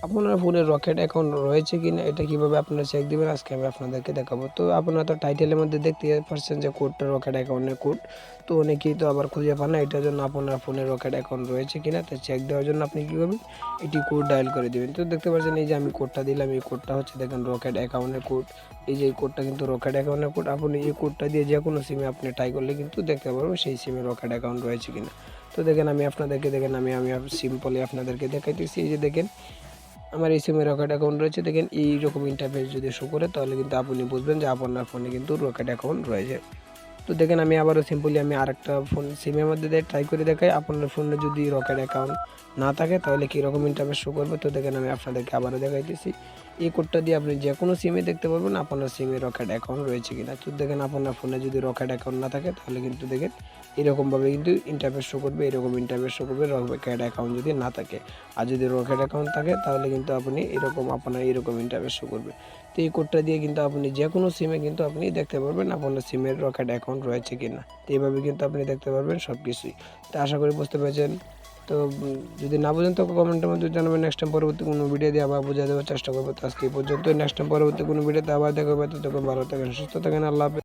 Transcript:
আপনার ফোনে rocket account রয়েছে কিনা এটা কিভাবে আপনারা চেক দিবেন আজকে আমি আপনাদেরকে দেখাবো। তো আপনারা তো টাইটেলের মধ্যে দেখতে পাচ্ছেন যে কোডটা রকেট অ্যাকাউন্টের কোড। তো অনেকেই তো আবার খুঁজে পান না, এটার জন্য আপনার ফোনে রকেট অ্যাকাউন্ট রয়েছে কিনা তো চেক দেওয়ার জন্য আপনি কী করবেন, এটি কোড ডায়াল করে দিবেন। তো দেখতে পাচ্ছেন এই যে আমি কোডটা দিলাম, এই কোডটা হচ্ছে দেখেন রকেট অ্যাকাউন্টের কোড। এই যে এই কোডটা কিন্তু রকেট অ্যাকাউন্টের কোড। আপনি এই কোডটা দিয়ে যে কোনো সিমে আপনি ট্রাই করলে কিন্তু দেখতে পারবেন সেই সিমে রকেট অ্যাকাউন্ট রয়েছে কিনা। তো দেখেন আমি আপনাদেরকে দেখেন আমি সিম্পলি আপনাদেরকে দেখাইতেছি। এই যে দেখেন আমার এই সিমে রকেট অ্যাকাউন্ট রয়েছে। দেখেন এইরকম ইন্টারফেস যদি শো করে তাহলে কিন্তু আপনি বুঝবেন যে আপনার ফোনে কিন্তু রকেট অ্যাকাউন্ট রয়েছে। তো দেখেন আমি আবারও সিম্পলি আমি আরেকটা ফোন সিমের মধ্যে দিয়ে ট্রাই করে দেখাই। আপনার ফোনে যদি রকেট অ্যাকাউন্ট না থাকে তাহলে কীরকম ইন্টারফেস শো করবে। তো দেখেন আমি আপনাদেরকে আবারও দেখাইতেছি। এই কোডটা দিয়ে আপনি যে কোনো সিমে দেখতে পারবেন আপনার সিমে রকেট অ্যাকাউন্ট রয়েছে কিনা। তো দেখেন আপনার ফোনে যদি রকেট অ্যাকাউন্ট না থাকে তাহলে কিন্তু দেখেন এরকমভাবে কিন্তু ইন্টারফেস শো করবে, এরকম ইন্টারফেস শো করবে রকেট অ্যাকাউন্ট যদি না থাকে। আর যদি রকেট অ্যাকাউন্ট থাকে তাহলে কিন্তু আপনি আপনার এরকম ইন্টারফেস শো করবে। তো এই কোডটা দিয়ে কিন্তু আপনি যে কোনো সিমে কিন্তু আপনি দেখতে পারবেন আপনার সিমের রকেট অ্যাকাউন্ট রয়েছে কিনা। তো এইভাবে কিন্তু আপনি দেখতে পারবেন সব কিছুই। তো আশা করি বুঝতে পেরেছেন। তো যদি না বুঝেন তো কমেন্টের মধ্যে জানাবেন, নেক্সট টাইম পরবর্তী কোনো ভিডিও দিয়ে আবার বুঝিয়ে দেওয়ার চেষ্টা করবো। তো আজকে এই পর্যন্ত, নেক্সট টাইম পরবর্তী কোনো ভিডিওতে আবার দেখা হবে। ততক্ষণ ভালো থাকেন, সুস্থ থাকেন, আল্লাহ হাফেজ।